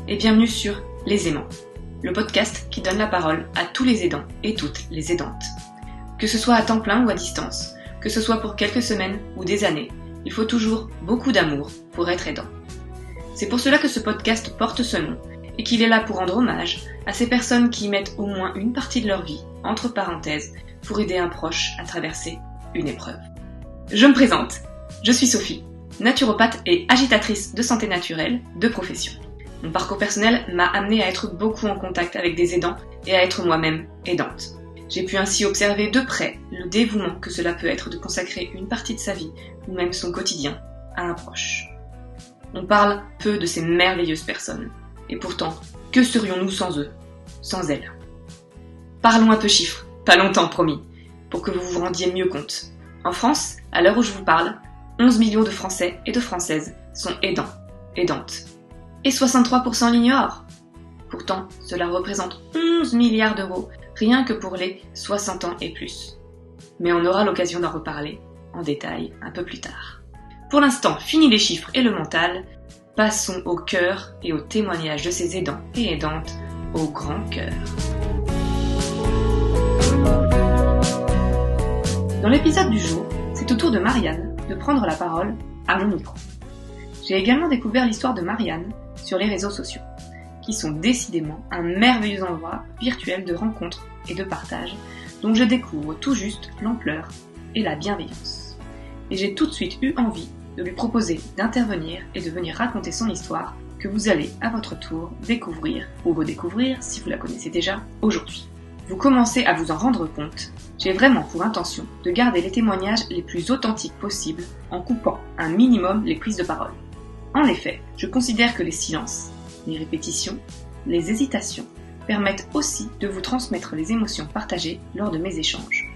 et bienvenue sur Les Aimants, le podcast qui donne la parole à tous les aidants et toutes les aidantes. Que ce soit à temps plein ou à distance, que ce soit pour quelques semaines ou des années, il faut toujours beaucoup d'amour pour être aidant. C'est pour cela que ce podcast porte ce nom et qu'il est là pour rendre hommage à ces personnes qui mettent au moins une partie de leur vie, entre parenthèses, pour aider un proche à traverser une épreuve. Je me présente, je suis Sophie, naturopathe et agitatrice de santé naturelle de profession. Mon parcours personnel m'a amenée à être beaucoup en contact avec des aidants et à être moi-même aidante. J'ai pu ainsi observer de près le dévouement que cela peut être de consacrer une partie de sa vie, ou même son quotidien, à un proche. On parle peu de ces merveilleuses personnes, et pourtant, que serions-nous sans eux, sans elles? Parlons un peu chiffres, pas longtemps promis, pour que vous vous rendiez mieux compte. En France, à l'heure où je vous parle, 11 millions de Français et de Françaises sont aidants, aidantes. Et 63% l'ignorent. Pourtant, cela représente 11 milliards d'euros rien que pour les 60 ans et plus. Mais on aura l'occasion d'en reparler en détail un peu plus tard. Pour l'instant, fini les chiffres et le mental, passons au cœur et au témoignage de ces aidants et aidantes au grand cœur. Dans l'épisode du jour, c'est au tour de Marianne de prendre la parole à mon micro. J'ai également découvert l'histoire de Marianne sur les réseaux sociaux, qui sont décidément un merveilleux endroit virtuel de rencontres et de partage, dont je découvre tout juste l'ampleur et la bienveillance. Et j'ai tout de suite eu envie de lui proposer d'intervenir et de venir raconter son histoire que vous allez à votre tour découvrir ou redécouvrir si vous la connaissez déjà aujourd'hui. Vous commencez à vous en rendre compte, j'ai vraiment pour intention de garder les témoignages les plus authentiques possibles en coupant un minimum les prises de parole. En effet, je considère que les silences, les répétitions, les hésitations permettent aussi de vous transmettre les émotions partagées lors de mes échanges.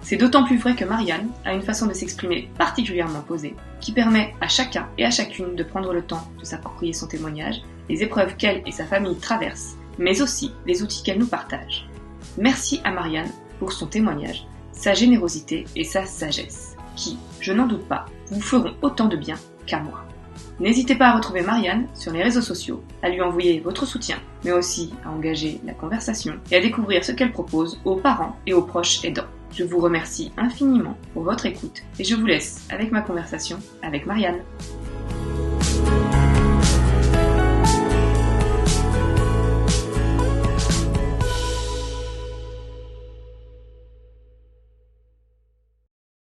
C'est d'autant plus vrai que Marianne a une façon de s'exprimer particulièrement posée, qui permet à chacun et à chacune de prendre le temps de s'approprier son témoignage, les épreuves qu'elle et sa famille traversent, mais aussi les outils qu'elle nous partage. Merci à Marianne pour son témoignage, sa générosité et sa sagesse, qui, je n'en doute pas, vous feront autant de bien qu'à moi. N'hésitez pas à retrouver Marianne sur les réseaux sociaux, à lui envoyer votre soutien, mais aussi à engager la conversation et à découvrir ce qu'elle propose aux parents et aux proches aidants. Je vous remercie infiniment pour votre écoute et je vous laisse avec ma conversation avec Marianne.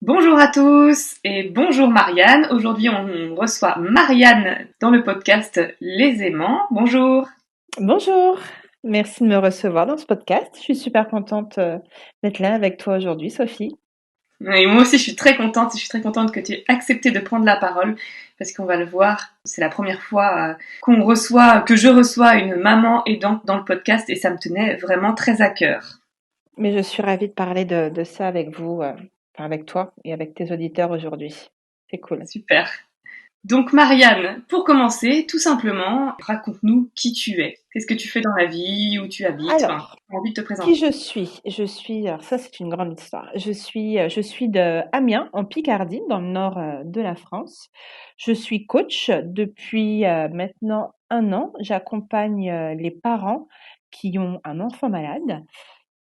Bonjour à tous et bonjour Marianne. Aujourd'hui, on reçoit Marianne dans le podcast Les Aimants. Bonjour. Bonjour, merci de me recevoir dans ce podcast. Je suis super contente d'être là avec toi aujourd'hui, Sophie. Et moi aussi, je suis très contente que tu aies accepté de prendre la parole parce qu'on va le voir, c'est la première fois que je reçois une maman aidante dans le podcast et ça me tenait vraiment très à cœur. Mais je suis ravie de parler de ça avec vous, avec toi et avec tes auditeurs aujourd'hui. C'est cool. Super. Donc Marianne, pour commencer, tout simplement, raconte-nous qui tu es. Qu'est-ce que tu fais dans la vie, où tu habites, Alors, j'ai envie de te présenter. qui je suis, alors ça c'est une grande histoire. Je suis de Amiens, en Picardie, dans le nord de la France. Je suis coach depuis maintenant 1 an. J'accompagne les parents qui ont un enfant malade.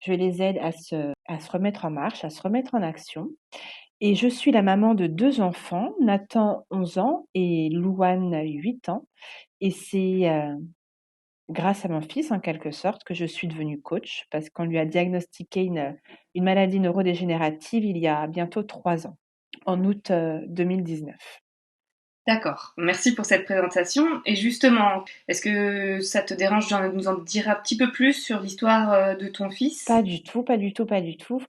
Je les aide à se remettre en marche, à se remettre en action. Et je suis la maman de 2 enfants, Nathan 11 ans et Louane 8 ans. Et c'est grâce à mon fils, en quelque sorte, que je suis devenue coach parce qu'on lui a diagnostiqué une maladie neurodégénérative il y a bientôt 3 ans, en août 2019. D'accord, merci pour cette présentation. Et justement, est-ce que ça te dérange de nous en dire un petit peu plus sur l'histoire de ton fils ? Pas du tout, pas du tout, pas du tout.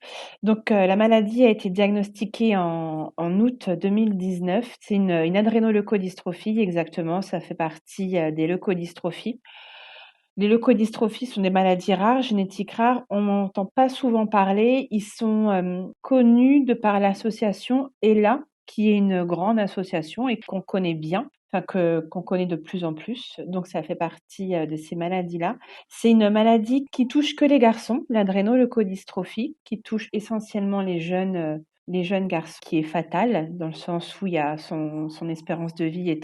Donc, la maladie a été diagnostiquée en août 2019. C'est une adrénoleucodystrophie, exactement. Ça fait partie des leucodystrophies. Les leucodystrophies sont des maladies rares, génétiques rares. On n'entend pas souvent parler. Ils sont connus de par l'association ELA, qui est une grande association et qu'on connaît bien, enfin qu'on connaît de plus en plus. Donc ça fait partie de ces maladies-là. C'est une maladie qui touche que les garçons, l'adrénoleucodystrophie, qui touche essentiellement les jeunes garçons, qui est fatale dans le sens où il y a son espérance de vie est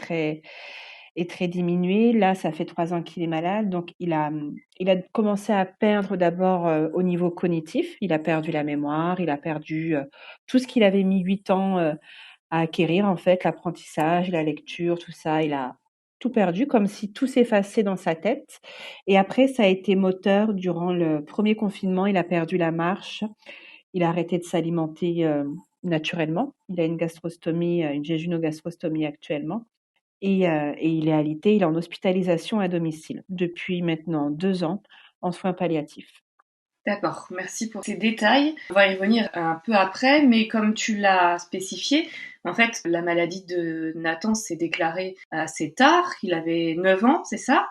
est très diminué. Là, ça fait 3 ans qu'il est malade, donc il a commencé à perdre d'abord au niveau cognitif. Il a perdu la mémoire, il a perdu tout ce qu'il avait mis 8 ans à acquérir, en fait, l'apprentissage, la lecture, tout ça. Il a tout perdu, comme si tout s'effaçait dans sa tête. Et après, ça a été moteur durant le premier confinement. Il a perdu la marche. Il a arrêté de s'alimenter naturellement. Il a une gastrostomie, une jéjunogastrostomie actuellement. Et il est alité, il est en hospitalisation à domicile depuis maintenant 2 ans en soins palliatifs. D'accord, merci pour ces détails. On va y revenir un peu après, mais comme tu l'as spécifié, en fait, la maladie de Nathan s'est déclarée assez tard. Il avait 9 ans, c'est ça?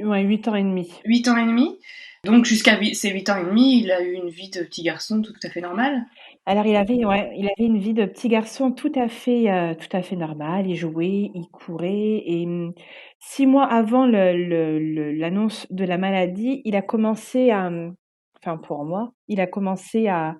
Ouais, 8 ans et demi. 8 ans et demi. Donc jusqu'à ces 8 ans et demi, il a eu une vie de petit garçon tout à fait normale. Alors il avait une vie de petit garçon tout à fait normale. Il jouait, il courait et 6 mois avant l'annonce de la maladie, il a commencé enfin pour moi, il a commencé à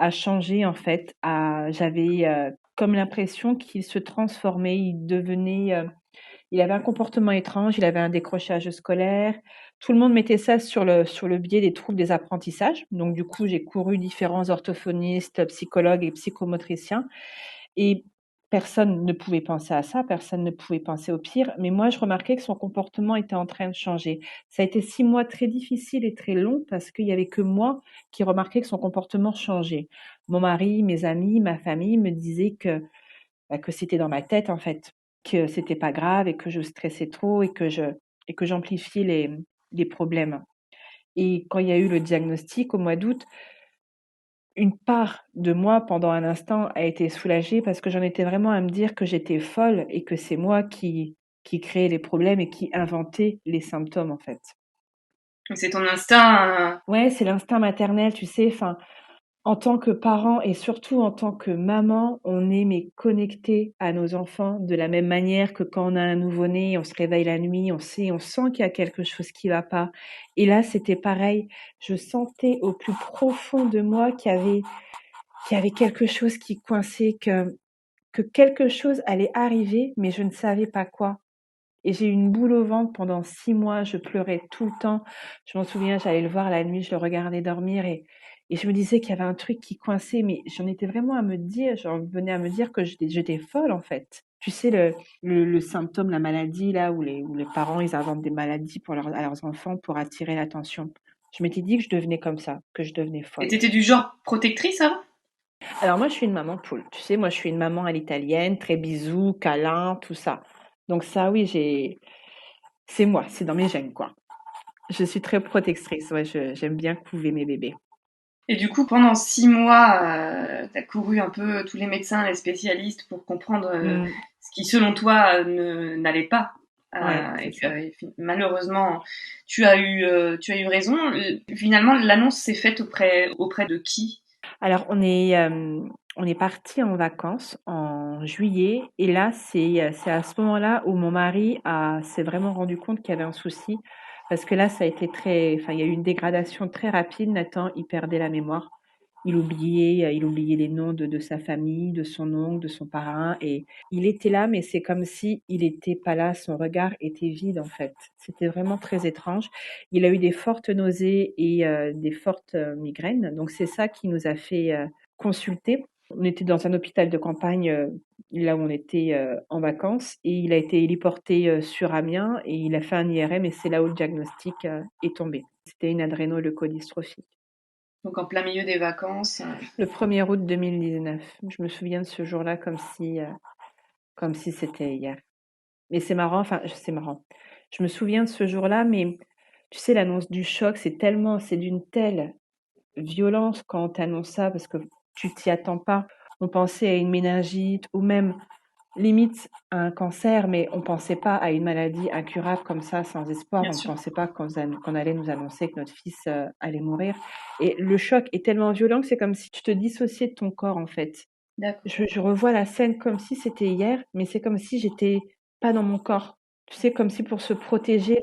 changer en fait. J'avais comme l'impression qu'il se transformait, il avait un comportement étrange, il avait un décrochage scolaire. Tout le monde mettait ça sur le biais des troubles des apprentissages. Donc, du coup, j'ai couru différents orthophonistes, psychologues et psychomotriciens. Et personne ne pouvait penser à ça, personne ne pouvait penser au pire. Mais moi, je remarquais que son comportement était en train de changer. Ça a été 6 mois très difficiles et très longs parce qu'il y avait que moi qui remarquais que son comportement changeait. Mon mari, mes amis, ma famille me disaient que c'était dans ma tête en fait, que c'était pas grave et que je stressais trop et que j'amplifiais les problèmes. Et quand il y a eu le diagnostic au mois d'août, une part de moi pendant un instant a été soulagée parce que j'en étais vraiment à me dire que j'étais folle et que c'est moi qui créais les problèmes et qui inventais les symptômes en fait. C'est ton instinct. Ouais, c'est l'instinct maternel, tu sais, enfin, en tant que parent et surtout en tant que maman, on est mais connecté à nos enfants de la même manière que quand on a un nouveau-né, on se réveille la nuit, on sent qu'il y a quelque chose qui va pas. Et là, c'était pareil. Je sentais au plus profond de moi qu'il y avait quelque chose qui coinçait, que quelque chose allait arriver, mais je ne savais pas quoi. Et j'ai eu une boule au ventre pendant 6 mois, je pleurais tout le temps. Je m'en souviens, j'allais le voir la nuit, je le regardais dormir et je me disais qu'il y avait un truc qui coinçait, mais j'en venais à me dire que j'étais folle en fait. Tu sais, le symptôme, la maladie, là, où les parents, ils inventent des maladies à leurs enfants pour attirer l'attention. Je m'étais dit que je devenais comme ça, que je devenais Et folle. t'étais du genre protectrice avant? Alors moi, je suis une maman poule. Tu sais, moi, je suis une maman à l'italienne, très bisous, câlin, tout ça. Donc ça, oui, c'est moi, c'est dans mes gènes, quoi. Je suis très protectrice, ouais, j'aime bien couver mes bébés. Et du coup, pendant 6 mois, t'as couru un peu tous les médecins, les spécialistes pour comprendre Mmh, ce qui, selon toi, n'allait pas. ouais, Et c'est puis, ça. malheureusement, tu as eu raison. Finalement, l'annonce s'est faite auprès de qui? Alors on est partis en vacances en juillet et là, c'est à ce moment-là où mon mari s'est vraiment rendu compte qu'il y avait un souci parce que là, ça a été il y a eu une dégradation très rapide. Nathan, il perdait la mémoire. Il oubliait les noms de sa famille, de son oncle, de son parrain et il était là, mais c'est comme si il était pas là. Son regard était vide, en fait. C'était vraiment très étrange. Il a eu des fortes nausées et des fortes migraines. Donc c'est ça qui nous a fait consulter. On était dans un hôpital de campagne, là où on était en vacances, et il a été héliporté sur Amiens et il a fait un IRM et c'est là où le diagnostic est tombé. C'était une adrénoleukodystrophie. Donc, en plein milieu des vacances. Le 1er août 2019. Je me souviens de ce jour-là comme si c'était hier. Mais c'est marrant, enfin, c'est marrant. Je me souviens de ce jour-là, mais tu sais, l'annonce du choc, c'est d'une telle violence quand on t'annonce ça parce que tu t'y attends pas. On pensait à une méningite ou même limite à un cancer, mais on pensait pas à une maladie incurable comme ça, sans espoir. Bien On ne sûr. pensait pas qu'on allait nous annoncer que notre fils allait mourir. Et le choc est tellement violent que c'est comme si tu te dissociais de ton corps, en fait. D'accord. Je revois la scène comme si c'était hier, mais c'est comme si j'étais pas dans mon corps. Tu sais, comme si pour se protéger,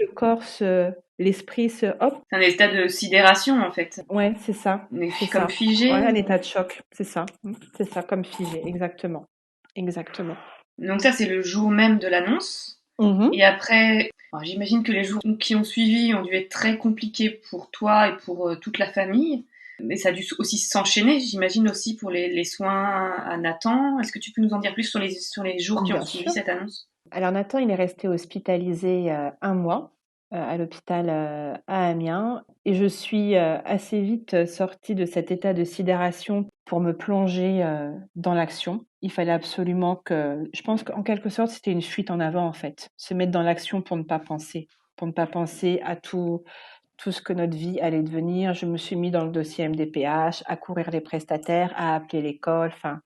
l'esprit hop, C'est un état de sidération, en fait. ouais, c'est ça, On est c'est comme ça. Ouais, figé. un état de choc, c'est ça. C'est ça, comme figé, exactement. Exactement. Donc ça, c'est le jour même de l'annonce. Mhm. Et après, alors, j'imagine que les jours qui ont suivi ont dû être très compliqués pour toi et pour toute la famille. Mais ça a dû aussi s'enchaîner, j'imagine aussi pour les soins à Nathan. Est-ce que tu peux nous en dire plus sur les jours qui ont Bien suivi sûr. cette annonce? Alors Nathan, il est resté hospitalisé 1 mois à l'hôpital à Amiens. Et je suis assez vite sortie de cet état de sidération pour me plonger dans l'action. Il fallait absolument que... Je pense qu'en quelque sorte, c'était une fuite en avant, en fait. Se mettre dans l'action pour ne pas penser. Pour ne pas penser à tout ce que notre vie allait devenir. Je me suis mis dans le dossier MDPH, à courir les prestataires, à appeler l'école. Enfin,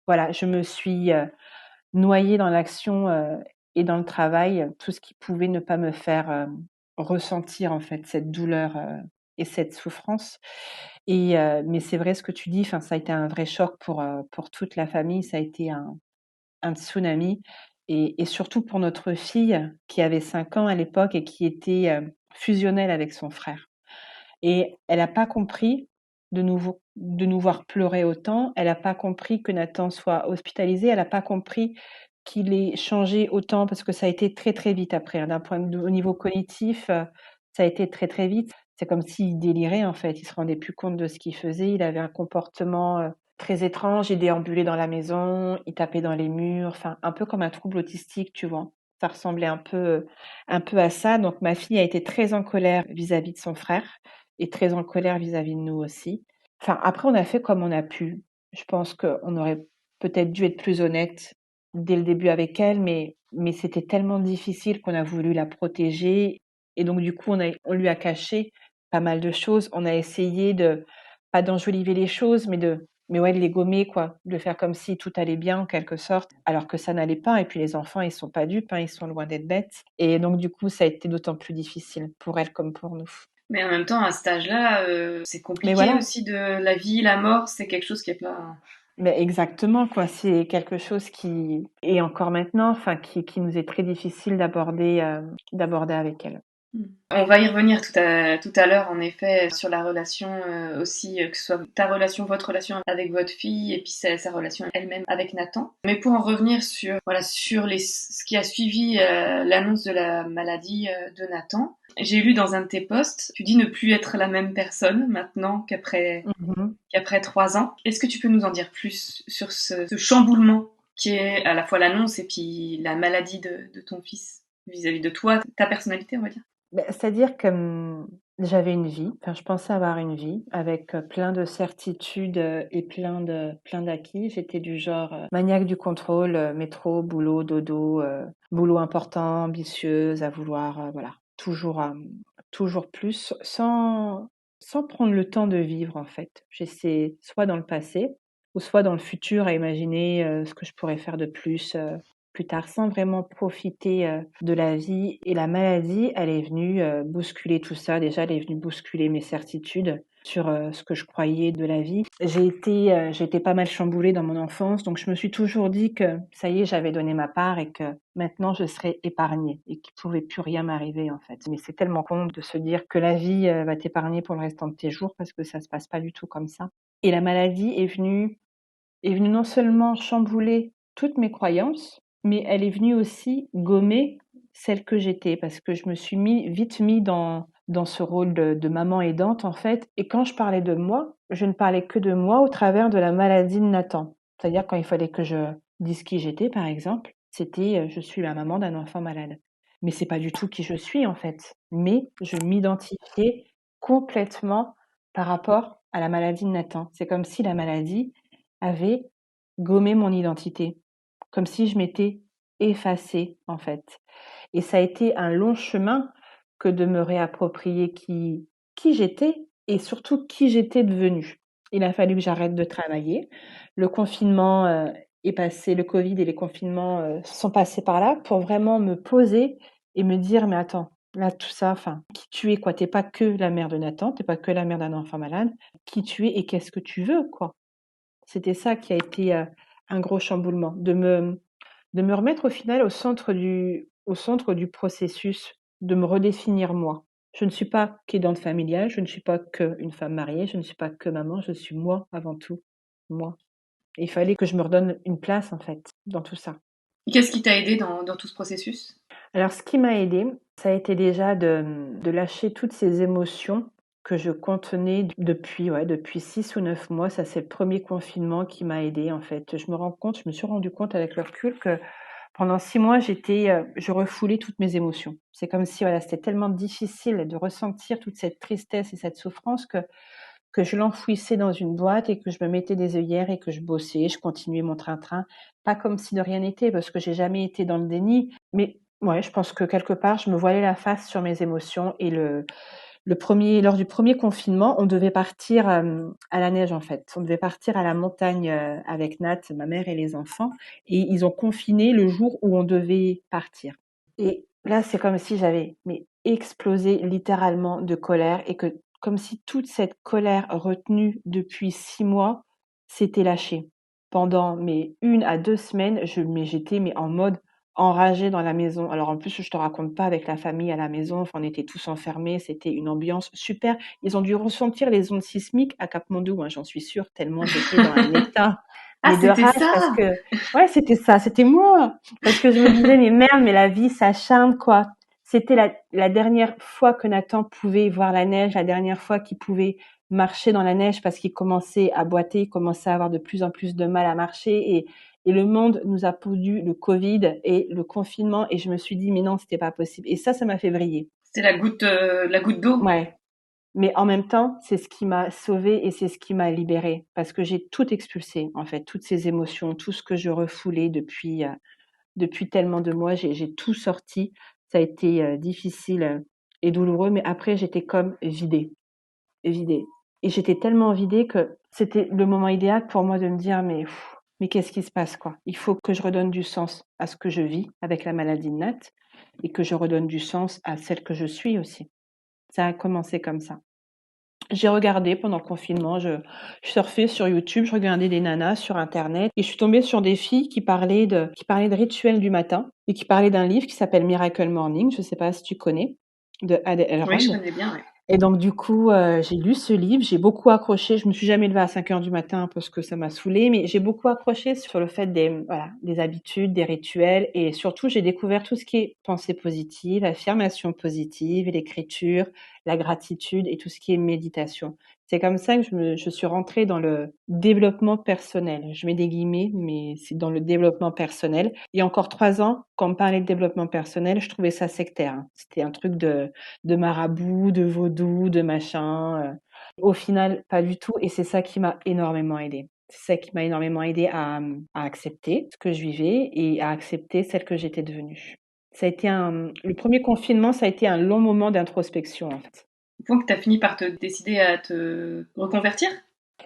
voilà, je me suis noyée dans l'action et dans le travail, tout ce qui pouvait ne pas me faire ressentir en fait cette douleur et cette souffrance. Et mais c'est vrai ce que tu dis, enfin ça a été un vrai choc pour toute la famille, ça a été un tsunami et surtout pour notre fille qui avait 5 ans à l'époque et qui était fusionnelle avec son frère. Et elle a pas compris de nous voir pleurer autant. Elle a pas compris que Nathan soit hospitalisé. Elle a pas compris qu'il ait changé autant parce que ça a été très, très vite après, hein. D'un point de vue au niveau cognitif, ça a été très, très vite. C'est comme s'il délirait, en fait. Il se rendait plus compte de ce qu'il faisait. Il avait un comportement, très étrange. Il déambulait dans la maison, il tapait dans les murs, enfin, un peu comme un trouble autistique, tu vois? Ça ressemblait un peu à ça. Donc ma fille a été très en colère vis-à-vis de son frère et très en colère vis-à-vis de nous aussi. Enfin, après, on a fait comme on a pu. Je pense qu'on aurait peut-être dû être plus honnête dès le début avec elle, mais c'était tellement difficile qu'on a voulu la protéger. Et donc, du coup, on lui a caché pas mal de choses. On a essayé de, pas d'enjoliver les choses, mais ouais, de les gommer, quoi. De faire comme si tout allait bien, en quelque sorte, alors que ça n'allait pas. Et puis, les enfants, ils sont pas dupes, hein, ils sont loin d'être bêtes. Et donc, du coup, ça a été d'autant plus difficile pour elle comme pour nous. Mais en même temps, à cet âge-là, c'est Mais compliqué voilà, aussi de la vie, la mort, c'est quelque chose qui est pas. mais exactement, quoi. C'est quelque chose qui, et encore maintenant, enfin, qui nous est très difficile d'aborder avec elle. Mm. On va y revenir tout à l'heure, en effet, sur la relation aussi, que ce soit ta relation, votre relation avec votre fille, et puis sa relation elle-même avec Nathan. Mais pour en revenir sur, voilà, sur ce qui a suivi l'annonce de la maladie de Nathan, j'ai lu dans un de tes posts, tu dis ne plus être la même personne maintenant Mhm. qu'après 3 ans. Est-ce que tu peux nous en dire plus sur ce chamboulement qui est à la fois l'annonce et puis la maladie de ton fils vis-à-vis de toi, ta personnalité, on va dire? Ben, c'est-à-dire que j'avais une vie, enfin, je pensais avoir une vie avec plein de certitudes et plein d'acquis. J'étais du genre maniaque du contrôle, métro, boulot, dodo, boulot important, ambitieuse, à vouloir, voilà, toujours plus, sans prendre le temps de vivre en fait. J'essaie soit dans le passé ou soit dans le futur à imaginer ce que je pourrais faire de plus tard, sans vraiment profiter de la vie. Et la maladie, elle est venue bousculer tout ça. Déjà, elle est venue bousculer mes certitudes sur ce que je croyais de la vie. J'ai été pas mal chamboulée dans mon enfance, donc je me suis toujours dit que ça y est, j'avais donné ma part et que maintenant je serais épargnée et qu'il pouvait plus rien m'arriver en fait. Mais c'est tellement con de se dire que la vie va t'épargner pour le restant de tes jours parce que ça se passe pas du tout comme ça. Et la maladie est venue non seulement chambouler toutes mes croyances, mais elle est venue aussi gommer celle que j'étais parce que je me suis vite mis dans ce rôle de maman aidante en fait. Et quand je parlais de moi, je ne parlais que de moi au travers de la maladie de Nathan. C'est-à-dire quand il fallait que je dise qui j'étais, par exemple, c'était je suis la maman d'un enfant malade. Mais c'est pas du tout qui je suis en fait. Mais je m'identifiais complètement par rapport à la maladie de Nathan. C'est comme si la maladie avait gommé mon identité, comme si je m'étais effacée en fait. Et ça a été un long chemin que de me réapproprier qui j'étais et surtout qui j'étais devenue. Il a fallu que j'arrête de travailler. Le confinement est passé, le Covid et les confinements sont passés par là pour vraiment me poser et me dire mais attends, là tout ça, enfin, qui tu es quoi? T'es pas que la mère de Nathan, t'es pas que la mère d'un enfant malade. Qui tu es et qu'est-ce que tu veux quoi? C'était ça qui a été un gros chamboulement, de me remettre au final au centre du processus, de me redéfinir moi. Je ne suis pas qu'aidante familiale, je ne suis pas qu'une femme mariée, je ne suis pas que maman, je suis moi avant tout, moi. Et il fallait que je me redonne une place en fait dans tout ça. Qu'est-ce qui t'a aidé dans tout ce processus? Alors, ce qui m'a aidée, ça a été déjà de lâcher toutes ces émotions que je contenais depuis 6 ou 9 mois. Ça, c'est le premier confinement qui m'a aidée, en fait. Je me suis rendu compte avec le recul que pendant 6 mois, je refoulais toutes mes émotions. C'est comme si, voilà, c'était tellement difficile de ressentir toute cette tristesse et cette souffrance que je l'enfouissais dans une boîte et que je me mettais des œillères et que je bossais, je continuais mon train-train, pas comme si de rien n'était, parce que j'ai jamais été dans le déni, mais ouais, je pense que quelque part, je me voilais la face sur mes émotions et lors du premier confinement, on devait partir à la neige en fait. On devait partir à la montagne avec Nat, ma mère et les enfants, et ils ont confiné le jour où on devait partir. Et là, c'est comme si j'avais explosé littéralement de colère et que comme si toute cette colère retenue depuis 6 mois s'était lâchée. Pendant 1 à 2 semaines, j'étais en mode enragée dans la maison. Alors en plus, je te raconte pas avec la famille à la maison, enfin, on était tous enfermés, c'était une ambiance super. Ils ont dû ressentir les ondes sismiques à Katmandou, hein, j'en suis sûre, tellement j'étais dans un état Ah, de c'était rage parce ça! que ouais, c'était ça, c'était moi. Parce que je me disais, mais merde, mais la vie s'acharne, quoi. C'était la dernière fois que Nathan pouvait voir la neige, la dernière fois qu'il pouvait marcher dans la neige parce qu'il commençait à boiter, il commençait à avoir de plus en plus de mal à marcher et le monde nous a pondu le Covid et le confinement et je me suis dit, mais non, c'était pas possible. Et ça m'a fait vriller. C'était la goutte d'eau. Ouais. Mais en même temps, c'est ce qui m'a sauvée et c'est ce qui m'a libérée parce que j'ai tout expulsé, en fait, toutes ces émotions, tout ce que je refoulais depuis tellement de mois, j'ai tout sorti. Ça a été difficile et douloureux, mais après, j'étais comme vidée, vidée. Et j'étais tellement vidée que c'était le moment idéal pour moi de me dire, mais qu'est-ce qui se passe, quoi? Il faut que je redonne du sens à ce que je vis avec la maladie de Nat et que je redonne du sens à celle que je suis aussi. Ça a commencé comme ça. J'ai regardé pendant le confinement, je surfais sur YouTube, je regardais des nanas sur internet et je suis tombée sur des filles qui parlaient de rituels du matin et qui parlaient d'un livre qui s'appelle Miracle Morning, je sais pas si tu connais, de Adele Oui, je Elrond. connais bien, ouais. Et donc du coup, j'ai lu ce livre, j'ai beaucoup accroché. Je me suis jamais levée à 5 heures du matin parce que ça m'a saoulée, mais j'ai beaucoup accroché sur le fait des habitudes, des rituels et surtout j'ai découvert tout ce qui est pensée positive, affirmation positive, l'écriture, la gratitude et tout ce qui est méditation. C'est comme ça que je suis rentrée dans le développement personnel. Je mets des guillemets, mais c'est dans le développement personnel. Il y a encore 3 ans, quand on me parlait de développement personnel, je trouvais ça sectaire, hein. C'était un truc de marabout, de vaudou, de machin. Au final, pas du tout. Et c'est ça qui m'a énormément aidée. C'est ça qui m'a énormément aidée à accepter ce que je vivais et à accepter celle que j'étais devenue. Le premier confinement, ça a été un long moment d'introspection, en fait. Au point que tu as fini par te décider à te reconvertir?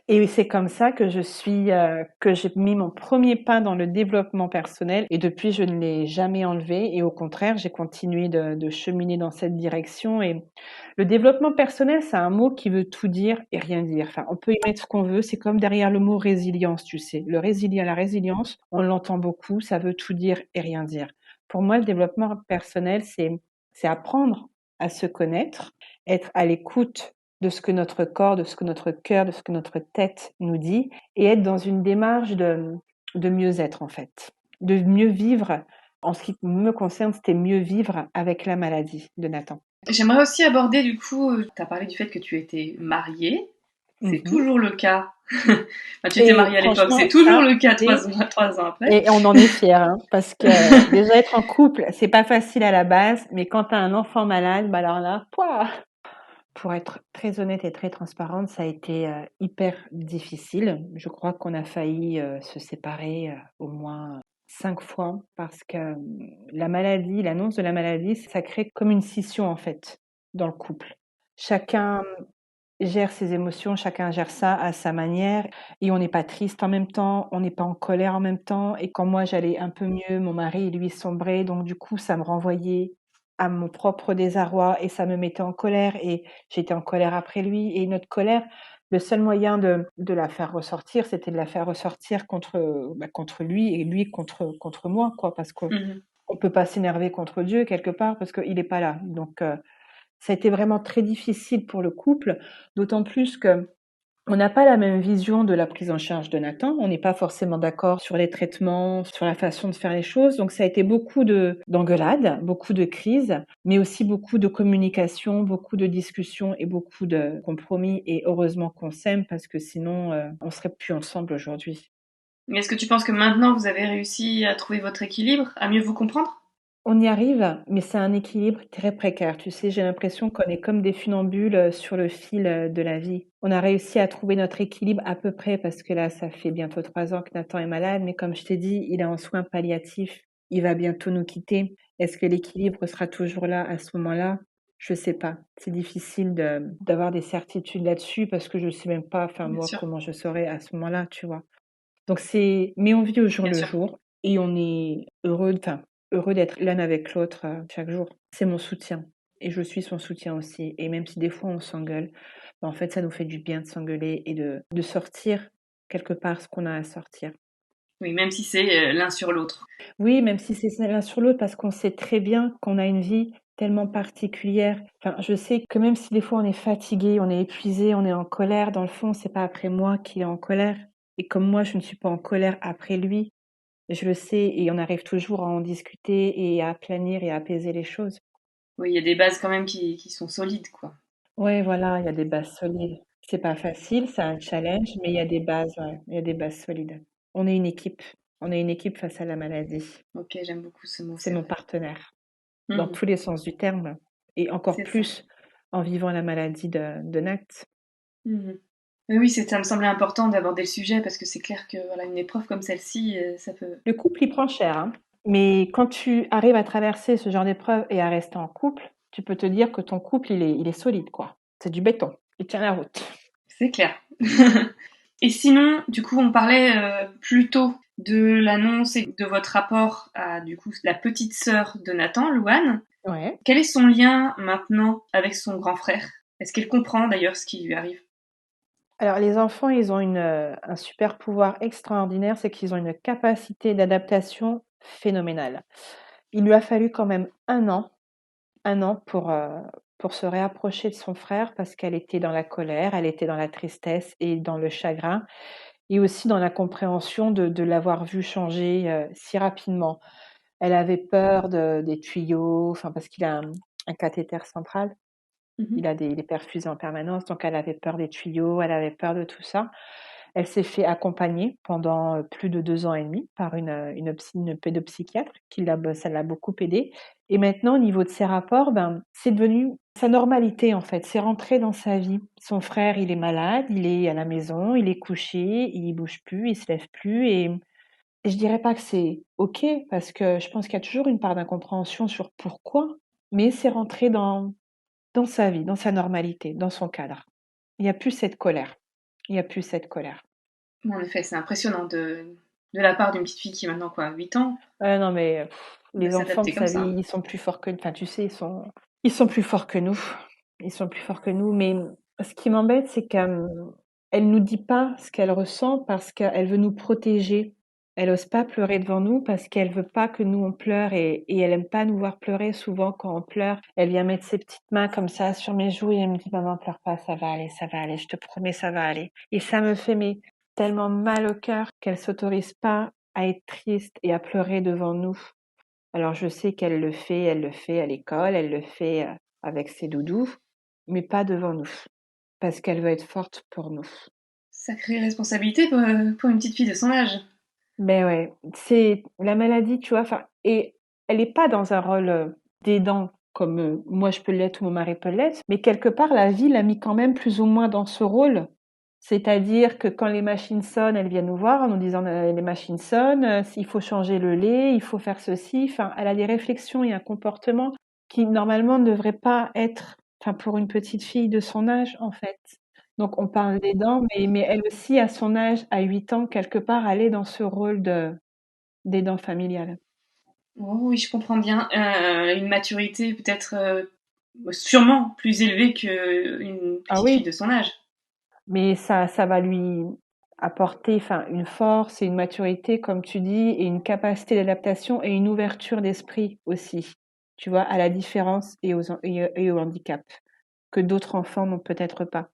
Et c'est comme ça que j'ai mis mon premier pas dans le développement personnel et depuis, je ne l'ai jamais enlevé et au contraire, j'ai continué de cheminer dans cette direction et le développement personnel, c'est un mot qui veut tout dire et rien dire. Enfin, on peut y mettre ce qu'on veut, c'est comme derrière le mot résilience, tu sais. La résilience, on l'entend beaucoup, ça veut tout dire et rien dire. Pour moi, le développement personnel, c'est apprendre à se connaître, être à l'écoute de ce que notre corps, de ce que notre cœur, de ce que notre tête nous dit, et être dans une démarche de mieux-être en fait, de mieux vivre. En ce qui me concerne, c'était mieux vivre avec la maladie de Nathan. J'aimerais aussi aborder, du coup, tu as parlé du fait que tu étais mariée. C'est Mhm. toujours le cas. Enfin, tu étais Et mariée à l'époque, c'est franchement, toujours ça, le cas et, 3 ans, 3 ans après. et on en est fiers, hein, parce que déjà être en couple, c'est pas facile à la base, mais quand tu as un enfant malade, bah alors là, pouah. Pour être très honnête et très transparente, ça a été hyper difficile. Je crois qu'on a failli se séparer au moins 5 fois parce que la maladie, l'annonce de la maladie, ça crée comme une scission en fait dans le couple. Chacun gère ses émotions, chacun gère ça à sa manière et on n'est pas triste en même temps, on n'est pas en colère en même temps et quand moi j'allais un peu mieux, mon mari lui sombrait donc du coup ça me renvoyait à mon propre désarroi et ça me mettait en colère et j'étais en colère après lui et notre colère, le seul moyen de la faire ressortir, c'était de la faire ressortir contre lui et lui contre moi quoi parce qu'on Mhm. on peut pas s'énerver contre Dieu quelque part parce qu'il est pas là donc ça a été vraiment très difficile pour le couple, d'autant plus que On n'a pas la même vision de la prise en charge de Nathan. On n'est pas forcément d'accord sur les traitements, sur la façon de faire les choses. Donc, ça a été beaucoup d'engueulades, beaucoup de crises, mais aussi beaucoup de communication, beaucoup de discussions et beaucoup de compromis. Et heureusement qu'on s'aime parce que sinon, on serait plus ensemble aujourd'hui. Mais est-ce que tu penses que maintenant vous avez réussi à trouver votre équilibre, à mieux vous comprendre? On y arrive, mais c'est un équilibre très précaire. Tu sais, j'ai l'impression qu'on est comme des funambules sur le fil de la vie. On a réussi à trouver notre équilibre à peu près parce que là, ça fait bientôt 3 ans que Nathan est malade, mais comme je t'ai dit, il est en soins palliatifs. Il va bientôt nous quitter. Est-ce que l'équilibre sera toujours là à ce moment-là? Je sais pas. C'est difficile d'avoir des certitudes là-dessus parce que je sais même pas, enfin, Bien moi, sûr, comment je serai à ce moment-là, tu vois. Donc mais on vit au jour bien le sûr. jour et on est heureux d'être l'un avec l'autre chaque jour. C'est mon soutien et je suis son soutien aussi. Et même si des fois on s'engueule, en fait, ça nous fait du bien de s'engueuler et de sortir quelque part ce qu'on a à sortir. Oui, même si c'est l'un sur l'autre. Oui, même si c'est l'un sur l'autre, parce qu'on sait très bien qu'on a une vie tellement particulière. Enfin, je sais que même si des fois on est fatigué, on est épuisé, on est en colère, dans le fond, c'est pas après moi qu'il est en colère. Et comme moi, je ne suis pas en colère après lui, je le sais et on arrive toujours à en discuter et à aplanir et à apaiser les choses. Oui, il y a des bases quand même qui sont solides, quoi. Ouais, voilà, il y a des bases solides. C'est pas facile, c'est un challenge, mais il y a des bases, ouais, il y a des bases solides. On est une équipe. On est une équipe face à la maladie. Ok, j'aime beaucoup ce mot, C'est c'est mon vrai. partenaire, dans Mhm, tous les sens du terme, et encore c'est ça. plus en vivant la maladie de Nat. Mhm. Mais oui, ça me semblait important d'aborder le sujet parce que c'est clair que voilà, une épreuve comme celle-ci, ça peut. Le couple, il prend cher, hein. Mais quand tu arrives à traverser ce genre d'épreuve et à rester en couple, tu peux te dire que ton couple, il est solide, quoi. C'est du béton. Il tient la route. C'est clair. Et sinon, du coup, on parlait plutôt de l'annonce et de votre rapport à du coup la petite sœur de Nathan, Louane. Ouais. Quel est son lien maintenant avec son grand frère? Est-ce qu'elle comprend d'ailleurs ce qui lui arrive? Alors, les enfants, ils ont un super pouvoir extraordinaire, c'est qu'ils ont une capacité d'adaptation phénoménale. Il lui a fallu quand même un an pour se réapprocher de son frère parce qu'elle était dans la colère, elle était dans la tristesse et dans le chagrin et aussi dans la compréhension de l'avoir vu changer si rapidement. Elle avait peur des tuyaux, enfin parce qu'il a un cathéter central, il Mhm. a des perfusés en permanence, donc elle avait peur des tuyaux, elle avait peur de tout ça. Elle s'est fait accompagner pendant plus de 2 ans et demi par une pédopsychiatre ça l'a beaucoup aidée. Et maintenant, au niveau de ses rapports, ben, c'est devenu sa normalité en fait. C'est rentré dans sa vie. Son frère, il est malade, il est à la maison, il est couché, il bouge plus, il se lève plus. Et je dirais pas que c'est ok parce que je pense qu'il y a toujours une part d'incompréhension sur pourquoi, mais c'est rentré dans sa vie, dans sa normalité, dans son cadre. Il n'y a plus cette colère. Il n'y a plus cette colère. En effet, c'est impressionnant de la part d'une petite fille qui a maintenant quoi, 8 ans, Non mais de les enfants, vous s'adapter comme savez, ça. ils sont plus forts que enfin, tu sais, ils sont plus forts que nous. Ils sont plus forts que nous, mais ce qui m'embête, c'est qu'elle nous dit pas ce qu'elle ressent parce qu'elle veut nous protéger. Elle ose pas pleurer devant nous parce qu'elle veut pas que nous on pleure et elle aime pas nous voir pleurer. Souvent, quand on pleure, elle vient mettre ses petites mains comme ça sur mes joues et elle me dit: «Maman, pleure pas, ça va aller, je te promets, ça va aller». Et ça me fait mais tellement mal au cœur qu'elle s'autorise pas à être triste et à pleurer devant nous. Alors je sais qu'elle le fait à l'école, elle le fait avec ses doudous, mais pas devant nous, parce qu'elle veut être forte pour nous. Sacrée responsabilité pour une petite fille de son âge. Mais ouais, c'est la maladie, tu vois, enfin, et elle n'est pas dans un rôle d'aidant comme moi je peux l'être ou mon mari peut l'être, mais quelque part la vie l'a mis quand même plus ou moins dans ce rôle. C'est-à-dire que quand les machines sonnent, elle vient nous voir en nous disant les machines sonnent, il faut changer le lait, il faut faire ceci. Enfin, elle a des réflexions et un comportement qui normalement ne devrait pas être, enfin, pour une petite fille de son âge en fait. Donc on parle d'aidant, mais elle aussi, à son âge, à 8 ans, quelque part, elle est dans ce rôle d'aidant familial. Oh oui, je comprends bien. Une maturité peut-être sûrement plus élevée qu'une Ah petite fille oui, de son âge. mais ça va lui apporter, enfin, une force et une maturité, comme tu dis, et une capacité d'adaptation et une ouverture d'esprit aussi, tu vois, à la différence et au handicap, que d'autres enfants n'ont peut-être pas.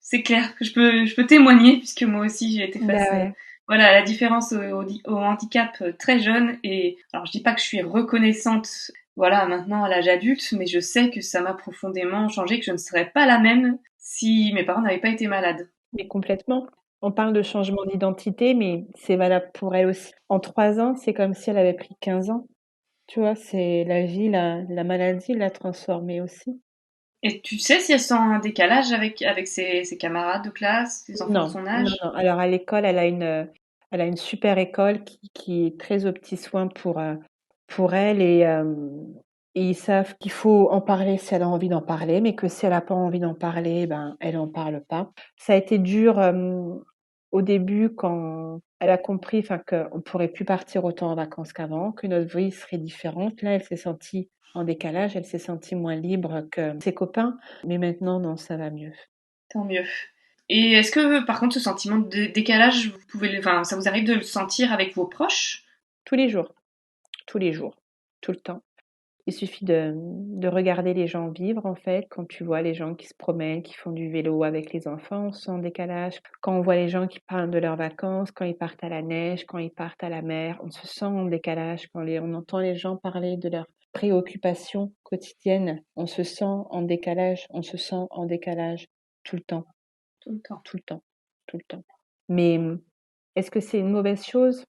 C'est clair que je peux témoigner puisque moi aussi j'ai été Bah face ouais. voilà, à la différence au handicap très jeune et alors je dis pas que je suis reconnaissante voilà maintenant à l'âge adulte mais je sais que ça m'a profondément changé que je ne serais pas la même si mes parents n'avaient pas été malades. Mais complètement. On parle de changement d'identité, mais c'est valable pour elle aussi. En 3 ans, c'est comme si elle avait pris 15 ans. Tu vois, c'est la vie, la maladie l'a transformée aussi. Et tu sais si elle sent un décalage avec ses camarades de classe, ses enfants de Non, son non, âge? non. Alors à l'école, elle a une super école qui est très aux petits soins pour elle et ils savent qu'il faut en parler si elle a envie d'en parler, mais que si elle a pas envie d'en parler, ben elle en parle pas. Ça a été dur au début quand elle a compris, enfin qu'on pourrait plus partir autant en vacances qu'avant, que notre vie serait différente. Là, elle s'est sentie en décalage, elle s'est sentie moins libre que ses copains, mais maintenant, non, ça va mieux. Tant mieux. Et est-ce que par contre ce sentiment de décalage, vous pouvez enfin ça vous arrive de le sentir avec vos proches? Tous les jours, tous les jours, tout le temps. Il suffit de regarder les gens vivre, en fait. Quand tu vois les gens qui se promènent, qui font du vélo avec les enfants, on se sent en décalage. Quand on voit les gens qui parlent de leurs vacances, quand ils partent à la neige, quand ils partent à la mer, on se sent en décalage. On entend les gens parler de leurs préoccupations quotidiennes, on se sent en décalage, on se sent en décalage tout le temps, Tout le temps. tout le temps, tout le temps. Mais est-ce que c'est une mauvaise chose?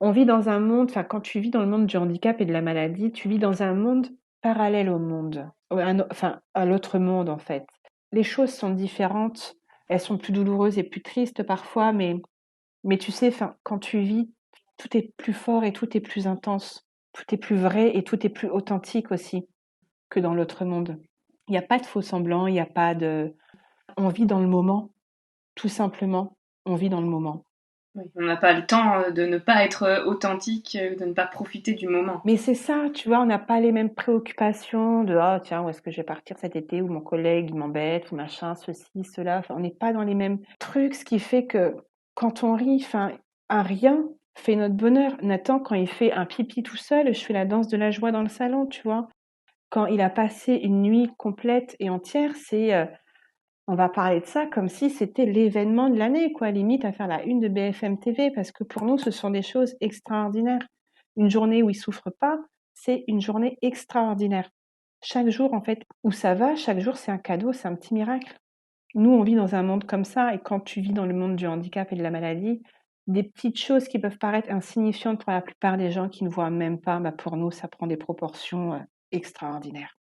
On vit dans un monde, enfin, quand tu vis dans le monde du handicap et de la maladie, tu vis dans un monde parallèle au monde, enfin, à l'autre monde, en fait. Les choses sont différentes, elles sont plus douloureuses et plus tristes parfois, mais tu sais, enfin, quand tu vis, tout est plus fort et tout est plus intense, tout est plus vrai et tout est plus authentique aussi que dans l'autre monde. Il n'y a pas de faux semblants, il n'y a pas de... On vit dans le moment, tout simplement, on vit dans le moment. Oui. On n'a pas le temps de ne pas être authentique, de ne pas profiter du moment. Mais c'est ça, tu vois, on n'a pas les mêmes préoccupations de ah tiens, où est-ce que je vais partir cet été, ou mon collègue il m'embête, ou machin, ceci, cela. Enfin, on n'est pas dans les mêmes trucs, ce qui fait que quand on rit, enfin, un rien fait notre bonheur. Nathan, quand il fait un pipi tout seul, je fais la danse de la joie dans le salon, tu vois. Quand il a passé une nuit complète et entière, on va parler de ça comme si c'était l'événement de l'année, quoi, limite à faire la une de BFM TV, parce que pour nous, ce sont des choses extraordinaires. Une journée où il souffre pas, c'est une journée extraordinaire. Chaque jour, en fait, où ça va, chaque jour, c'est un cadeau, c'est un petit miracle. Nous, on vit dans un monde comme ça, et quand tu vis dans le monde du handicap et de la maladie, des petites choses qui peuvent paraître insignifiantes pour la plupart des gens qui ne voient même pas, bah pour nous, ça prend des proportions extraordinaires.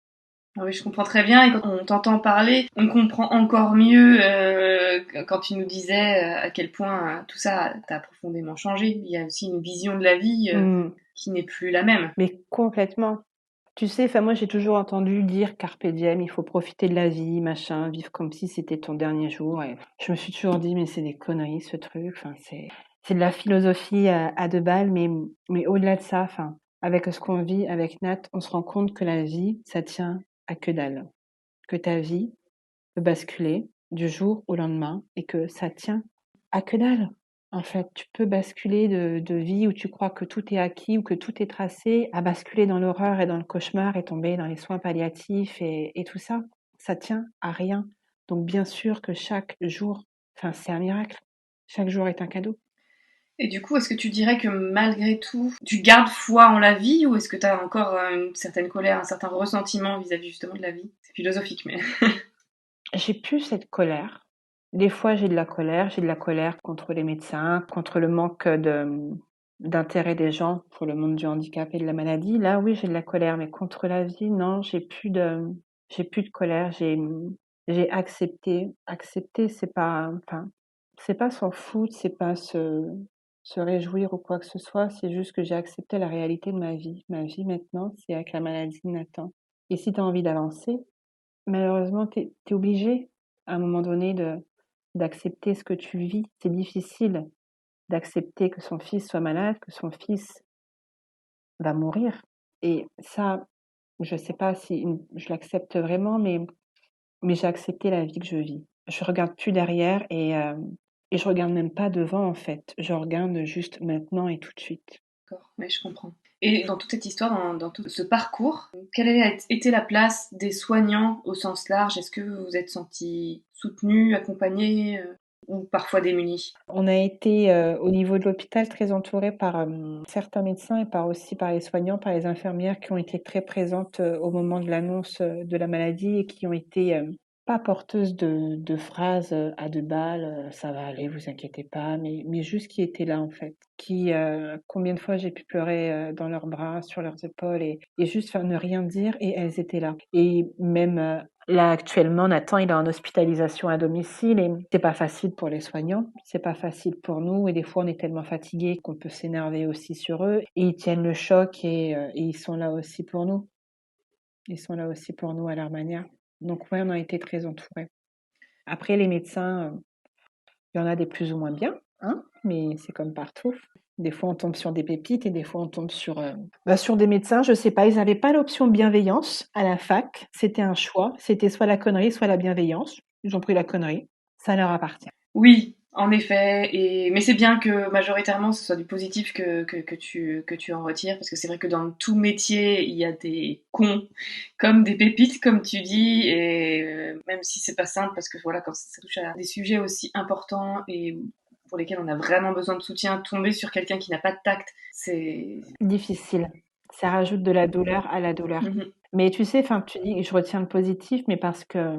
Ah oui, je comprends très bien et quand on t'entend parler, on comprend encore mieux quand tu nous disais à quel point tout ça t'a profondément changé. Il y a aussi une vision de la vie Mm. qui n'est plus la même. Mais complètement. Tu sais, enfin moi j'ai toujours entendu dire carpe diem, il faut profiter de la vie, machin, vivre comme si c'était ton dernier jour. Et je me suis toujours dit mais c'est des conneries ce truc. Enfin c'est de la philosophie à deux balles, mais au-delà de ça, enfin avec ce qu'on vit avec Nat, on se rend compte que la vie ça tient à que dalle, que ta vie peut basculer du jour au lendemain et que ça tient à que dalle. En fait, tu peux basculer de vie où tu crois que tout est acquis ou que tout est tracé, à basculer dans l'horreur et dans le cauchemar et tomber dans les soins palliatifs et tout ça. Ça tient à rien. Donc bien sûr que chaque jour, enfin c'est un miracle. Chaque jour est un cadeau. Et du coup, est-ce que tu dirais que malgré tout, tu gardes foi en la vie ou est-ce que tu as encore une certaine colère, un certain ressentiment vis-à-vis justement de la vie? C'est philosophique, mais... J'ai plus cette colère. Des fois, j'ai de la colère contre les médecins, contre le manque d'intérêt des gens pour le monde du handicap et de la maladie. Là, oui, j'ai de la colère, mais contre la vie, non, j'ai plus de colère. J'ai accepté. Accepter, c'est pas, enfin, c'est pas s'en foutre, c'est pas se réjouir ou quoi que ce soit. C'est juste que j'ai accepté la réalité de ma vie. Ma vie maintenant, c'est avec la maladie de Nathan. Et si tu as envie d'avancer, malheureusement, tu es obligé, à un moment donné, d'accepter ce que tu vis. C'est difficile d'accepter que son fils soit malade, que son fils va mourir. Et ça, je sais pas si je l'accepte vraiment, mais j'ai accepté la vie que je vis. Je regarde plus derrière et je regarde même pas devant, en fait. Je regarde juste maintenant et tout de suite. D'accord, mais je comprends. Et dans toute cette histoire, dans tout ce parcours, quelle a été la place des soignants au sens large? Est-ce que vous vous êtes senti soutenu, accompagné ou parfois démuni? On a été, au niveau de l'hôpital, très entourés par, certains médecins et aussi par les soignants, par les infirmières qui ont été très présentes, au moment de l'annonce, de la maladie et qui ont été, pas porteuses de phrases, à 2 balles, «Ça va aller, vous inquiétez pas», mais juste qui étaient là, en fait. Combien de fois j'ai pu pleurer, dans leurs bras, sur leurs épaules et juste, enfin, ne rien dire et elles étaient là. Et même, là, actuellement, Nathan, il est en hospitalisation à domicile et c'est pas facile pour les soignants, c'est pas facile pour nous et des fois, on est tellement fatigués qu'on peut s'énerver aussi sur eux et ils tiennent le choc et ils sont là aussi pour nous. Ils sont là aussi pour nous à leur manière. Donc ouais, on a été très entourés. Après les médecins, il y en a des plus ou moins bien, hein, mais c'est comme partout. Des fois, on tombe sur des pépites et des fois, on tombe sur des médecins, je sais pas, ils avaient pas l'option bienveillance à la fac. C'était un choix. C'était soit la connerie, soit la bienveillance. Ils ont pris la connerie. Ça leur appartient. Oui, en effet, mais c'est bien que majoritairement ce soit du positif que tu en retires, parce que c'est vrai que dans tout métier, il y a des cons comme des pépites, comme tu dis, et même si c'est pas simple, parce que voilà, quand ça touche à des sujets aussi importants et pour lesquels on a vraiment besoin de soutien, tomber sur quelqu'un qui n'a pas de tact, c'est... Difficile. Ça rajoute de la douleur à la douleur. Mhm. Mais tu sais, enfin, tu dis, je retiens le positif, mais parce que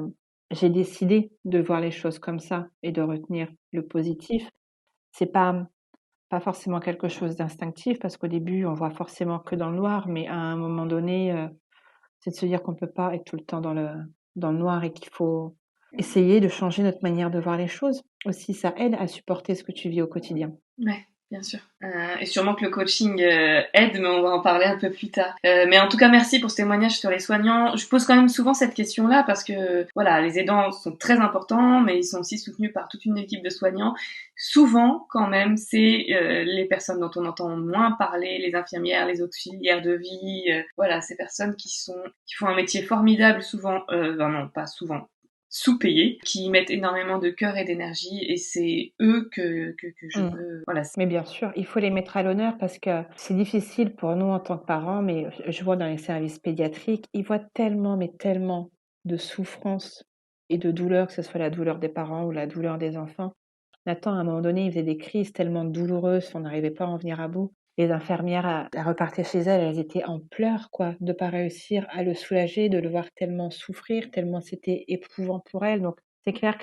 j'ai décidé de voir les choses comme ça et de retenir le positif. C'est pas forcément quelque chose d'instinctif parce qu'au début, on voit forcément que dans le noir, mais à un moment donné, c'est de se dire qu'on peut pas être tout le temps dans le noir et qu'il faut essayer de changer notre manière de voir les choses. Aussi, ça aide à supporter ce que tu vis au quotidien. Ouais, bien sûr. Et sûrement que le coaching aide, mais on va en parler un peu plus tard. Mais en tout cas, merci pour ce témoignage sur les soignants. Je pose quand même souvent cette question-là parce que, voilà, les aidants sont très importants, mais ils sont aussi soutenus par toute une équipe de soignants. Souvent, quand même, c'est les personnes dont on entend moins parler, les infirmières, les auxiliaires de vie, voilà, ces personnes qui font un métier formidable, souvent, non, pas souvent, sous-payés, qui mettent énormément de cœur et d'énergie, et c'est eux que je Mmh. veux... Voilà. Mais bien sûr, il faut les mettre à l'honneur parce que c'est difficile pour nous en tant que parents, mais je vois dans les services pédiatriques, ils voient tellement, mais tellement de souffrance et de douleur, que ce soit la douleur des parents ou la douleur des enfants. Nathan, à un moment donné, il faisait des crises tellement douloureuses qu'on n'arrivait pas à en venir à bout. Les infirmières, elles repartaient chez elles, elles étaient en pleurs, quoi, de pas réussir à le soulager, de le voir tellement souffrir, tellement c'était éprouvant pour elles. Donc, c'est clair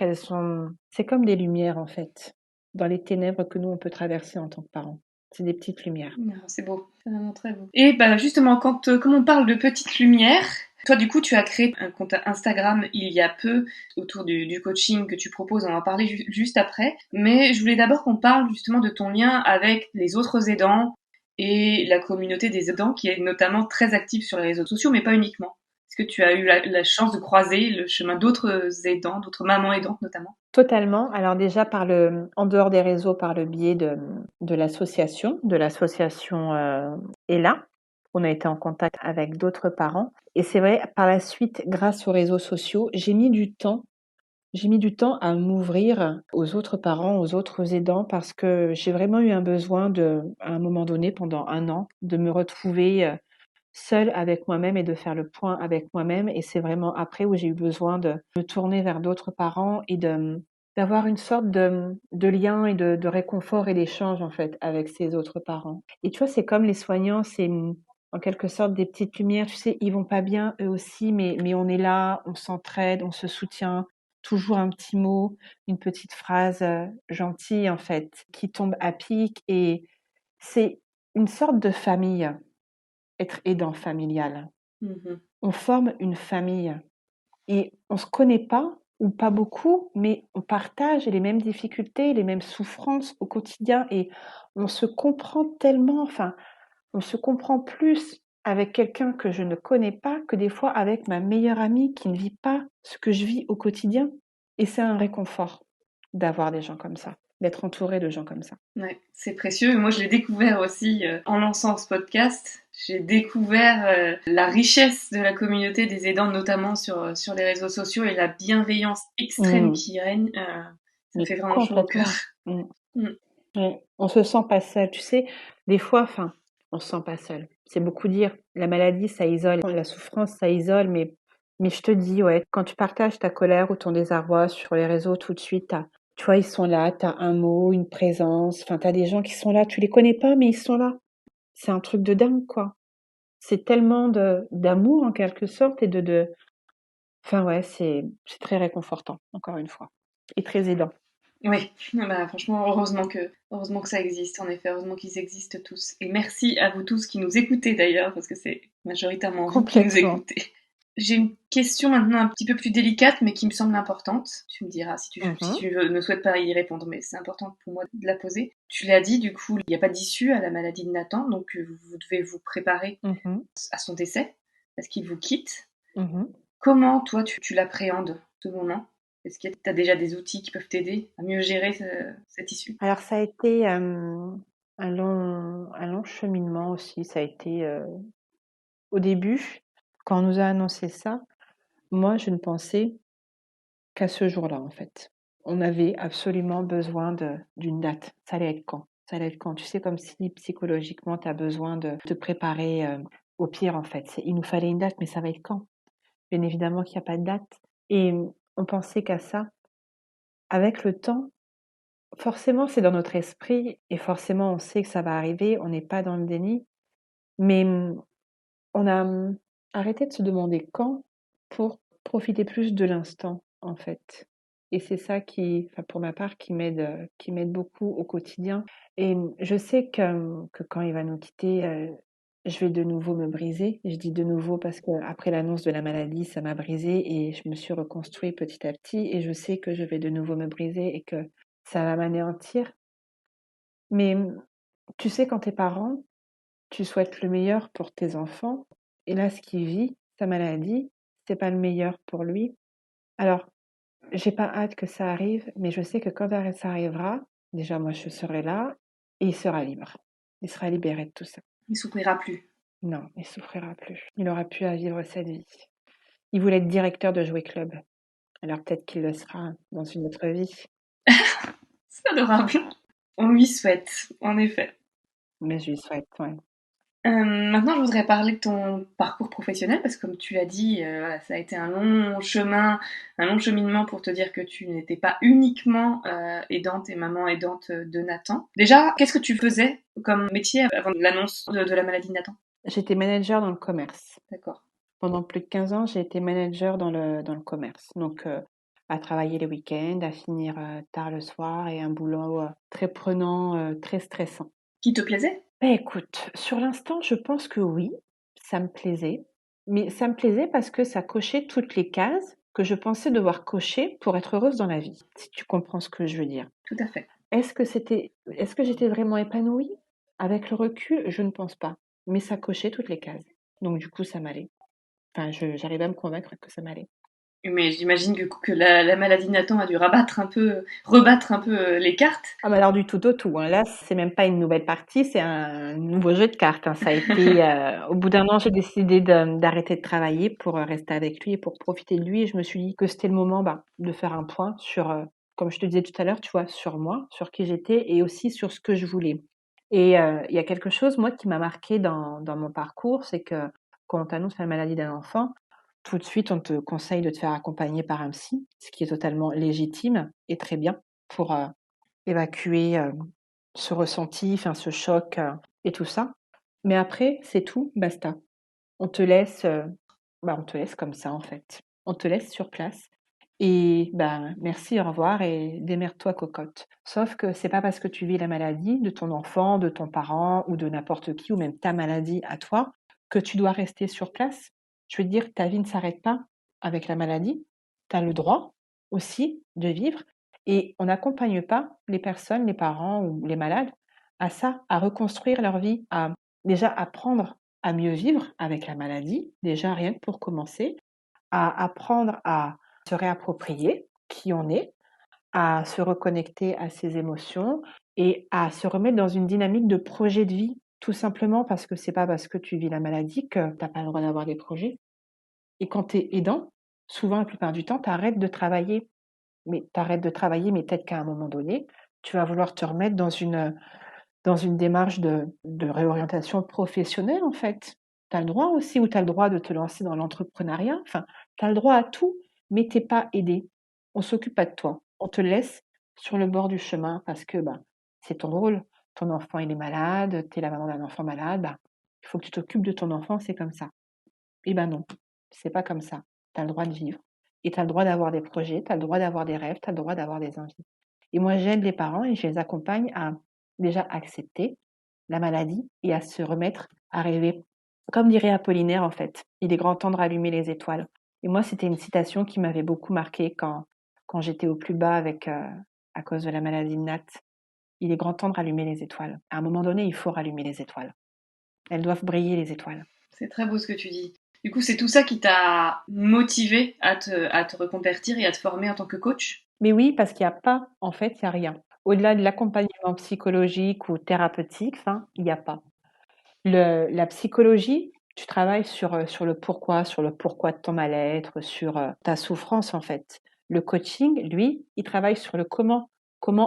c'est comme des lumières, en fait, dans les ténèbres que nous, on peut traverser en tant que parents. C'est des petites lumières. C'est beau, c'est vraiment très beau. Et bah justement, comme on parle de petites lumières, toi du coup tu as créé un compte Instagram il y a peu autour du coaching que tu proposes, on va en parler juste après. Mais je voulais d'abord qu'on parle justement de ton lien avec les autres aidants et la communauté des aidants qui est notamment très active sur les réseaux sociaux, mais pas uniquement. Est-ce que tu as eu la chance de croiser le chemin d'autres aidants, d'autres mamans aidantes notamment? Totalement. Alors déjà en dehors des réseaux, par le biais de l'association Ella, on a été en contact avec d'autres parents. Et c'est vrai, par la suite, grâce aux réseaux sociaux, j'ai mis du temps à m'ouvrir aux autres parents, aux autres aidants, parce que j'ai vraiment eu un besoin à un moment donné, pendant 1 an, de me retrouver seule avec moi-même et de faire le point avec moi-même. Et c'est vraiment après où j'ai eu besoin de me tourner vers d'autres parents et d'avoir une sorte de lien et de réconfort et d'échange, en fait, avec ces autres parents. Et tu vois, c'est comme les soignants, c'est en quelque sorte des petites lumières. Tu sais, ils vont pas bien eux aussi, mais on est là, on s'entraide, on se soutient. Toujours un petit mot, une petite phrase gentille, en fait, qui tombe à pic. Et c'est une sorte de famille, être aidant familial. Mhm. On forme une famille et on se connaît pas ou pas beaucoup, mais on partage les mêmes difficultés, les mêmes souffrances au quotidien et on se comprend tellement, enfin, on se comprend plus avec quelqu'un que je ne connais pas que des fois avec ma meilleure amie qui ne vit pas ce que je vis au quotidien. Et c'est un réconfort d'avoir des gens comme ça, d'être entouré de gens comme ça. Ouais, c'est précieux. Moi, je l'ai découvert aussi en lançant ce podcast. J'ai découvert la richesse de la communauté des aidants, notamment sur les réseaux sociaux, et la bienveillance extrême Mmh. qui règne. Ça me Mais fait vraiment chaud au cœur. complètement. Mmh. Mm. Ouais, on se sent pas seul, tu sais, des fois, enfin, on se sent pas seul. C'est beaucoup dire. La maladie, ça isole. La souffrance, ça isole. Mais je te dis, ouais, quand tu partages ta colère ou ton désarroi sur les réseaux, tout de suite, tu vois, ils sont là, t'as un mot, une présence. Enfin, t'as des gens qui sont là. Tu les connais pas, mais ils sont là. C'est un truc de dingue, quoi. C'est tellement d'amour, en quelque sorte, et enfin, ouais, c'est très réconfortant, encore une fois. Et très aidant. Oui, bah, franchement, heureusement que ça existe, en effet, heureusement qu'ils existent tous. Et merci à vous tous qui nous écoutez d'ailleurs, parce que c'est majoritairement vous qui nous Complètement. écoutez. J'ai une question maintenant un petit peu plus délicate, mais qui me semble importante. Tu me diras si Mhm, tu ne souhaites pas y répondre, mais c'est important pour moi de la poser. Tu l'as dit, du coup, il n'y a pas d'issue à la maladie de Nathan, donc vous devez vous préparer mhm, à son décès, parce qu'il vous quitte. mhm. Comment, toi, tu l'appréhendes, ce moment? Est-ce que tu as déjà des outils qui peuvent t'aider à mieux gérer cette issue? Alors, ça a été un long cheminement aussi. Ça a été, au début, quand on nous a annoncé ça, moi, je ne pensais qu'à ce jour-là, en fait. On avait absolument besoin d'une date. Ça allait être quand? Ça allait être quand? Tu sais, comme si psychologiquement, tu as besoin de te préparer au pire, en fait. Il nous fallait une date, mais ça va être quand? Bien évidemment qu'il n'y a pas de date. Et on pensait qu'à ça. Avec le temps, forcément, c'est dans notre esprit et forcément, on sait que ça va arriver. On n'est pas dans le déni. Mais on a arrêté de se demander quand pour profiter plus de l'instant, en fait. Et c'est ça qui, enfin, pour ma part, qui m'aide beaucoup au quotidien. Et je sais que quand il va nous quitter, je vais de nouveau me briser. Je dis de nouveau parce que après l'annonce de la maladie, ça m'a brisée et je me suis reconstruit petit à petit. Et je sais que je vais de nouveau me briser et que ça va m'anéantir. Mais tu sais, quand t'es parent, tu souhaites le meilleur pour tes enfants et là, ce qu'il vit, sa maladie, c'est pas le meilleur pour lui. Alors, j'ai pas hâte que ça arrive, mais je sais que quand ça arrivera, déjà moi je serai là et il sera libre. Il sera libéré de tout ça. Il souffrira plus. Non, il souffrira plus. Il aura pu à vivre cette vie. Il voulait être directeur de jouet club. Alors peut-être qu'il le sera dans une autre vie, C'est adorable. On lui souhaite, en effet. mais je lui souhaite, ouais. Maintenant, je voudrais parler de ton parcours professionnel parce que, comme tu l'as dit, voilà, ça a été un long cheminement pour te dire que tu n'étais pas uniquement aidante et maman aidante de Nathan. Déjà, qu'est-ce que tu faisais comme métier avant l'annonce de la maladie de Nathan? J'étais manager dans le commerce. D'accord. Pendant plus de 15 ans, j'ai été manager dans le commerce. Donc, à travailler les week-ends, à finir tard le soir et un boulot très prenant, très stressant. Qui te plaisait? Écoute, sur l'instant, je pense que oui, ça me plaisait. Mais ça me plaisait parce que ça cochait toutes les cases que je pensais devoir cocher pour être heureuse dans la vie, si tu comprends ce que je veux dire. Tout à fait. Est-ce que j'étais vraiment épanouie? Avec le recul, je ne pense pas. Mais ça cochait toutes les cases. Donc, du coup, ça m'allait. Enfin, j'arrivais à me convaincre que ça m'allait. Mais j'imagine que la maladie de Nathan a dû rebattre un peu les cartes. Ah bah alors du tout au tout, hein. Là, c'est même pas une nouvelle partie, c'est un nouveau jeu de cartes, hein. Ça a été, au bout d'un an, j'ai décidé d'arrêter de travailler pour rester avec lui et pour profiter de lui. Et je me suis dit que c'était le moment, bah, de faire un point sur, comme je te disais tout à l'heure, tu vois, sur moi, sur qui j'étais et aussi sur ce que je voulais. Et il y a quelque chose, moi, qui m'a marqué dans mon parcours, c'est que quand on t'annonce la maladie d'un enfant, tout de suite, on te conseille de te faire accompagner par un psy, ce qui est totalement légitime et très bien pour, évacuer, ce ressenti, enfin ce choc, et tout ça. Mais après, c'est tout, basta. On te laisse, on te laisse comme ça, en fait. On te laisse sur place et bah, merci, au revoir et démerde-toi cocotte. Sauf que c'est pas parce que tu vis la maladie de ton enfant, de ton parent ou de n'importe qui ou même ta maladie à toi, que tu dois rester sur place. Je veux dire, ta vie ne s'arrête pas avec la maladie. Tu as le droit aussi de vivre et on n'accompagne pas les personnes, les parents ou les malades à ça, à reconstruire leur vie, à déjà apprendre à mieux vivre avec la maladie, déjà rien que pour commencer, à apprendre à se réapproprier qui on est, à se reconnecter à ses émotions et à se remettre dans une dynamique de projet de vie, tout simplement parce que c'est pas parce que tu vis la maladie que tu as pas le droit d'avoir des projets. Et quand tu es aidant, souvent la plupart du temps, tu arrêtes de travailler. Mais tu arrêtes de travailler, mais peut-être qu'à un moment donné, tu vas vouloir te remettre dans une démarche de réorientation professionnelle, en fait. Tu as le droit aussi, ou tu as le droit de te lancer dans l'entrepreneuriat. Enfin, tu as le droit à tout, mais tu pas aidé. On s'occupe pas de toi. On te laisse sur le bord du chemin parce que bah, c'est ton rôle. Ton enfant, il est malade, tu es la maman d'un enfant malade, bah, il faut que tu t'occupes de ton enfant, c'est comme ça. Eh ben non, c'est pas comme ça. Tu as le droit de vivre et tu as le droit d'avoir des projets, tu as le droit d'avoir des rêves, tu as le droit d'avoir des envies. Et moi, j'aide les parents et je les accompagne à déjà accepter la maladie et à se remettre à rêver. Comme dirait Apollinaire, en fait, il est grand temps de rallumer les étoiles. Et moi, c'était une citation qui m'avait beaucoup marquée quand j'étais au plus bas à cause de la maladie de Nat. Il est grand temps de rallumer les étoiles. À un moment donné, il faut rallumer les étoiles. Elles doivent briller, les étoiles. C'est très beau ce que tu dis. Du coup, c'est tout ça qui t'a motivé à te reconvertir et à te former en tant que coach? Mais oui, parce qu'il n'y a pas, en fait, il n'y a rien. Au-delà de l'accompagnement psychologique ou thérapeutique, enfin, il n'y a pas. La psychologie, tu travailles sur le pourquoi de ton mal-être, sur ta souffrance en fait. Le coaching, lui, il travaille sur le comment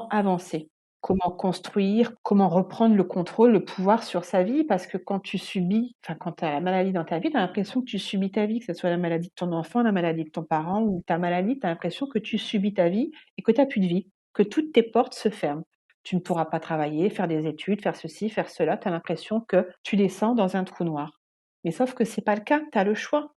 avancer, comment construire, comment reprendre le contrôle, le pouvoir sur sa vie, parce que quand tu subis, enfin quand tu as la maladie dans ta vie, tu as l'impression que tu subis ta vie, que ce soit la maladie de ton enfant, la maladie de ton parent ou ta maladie, tu as l'impression que tu subis ta vie et que tu n'as plus de vie, que toutes tes portes se ferment. Tu ne pourras pas travailler, faire des études, faire ceci, faire cela. Tu as l'impression que tu descends dans un trou noir. Mais sauf que c'est pas le cas. Tu as le choix.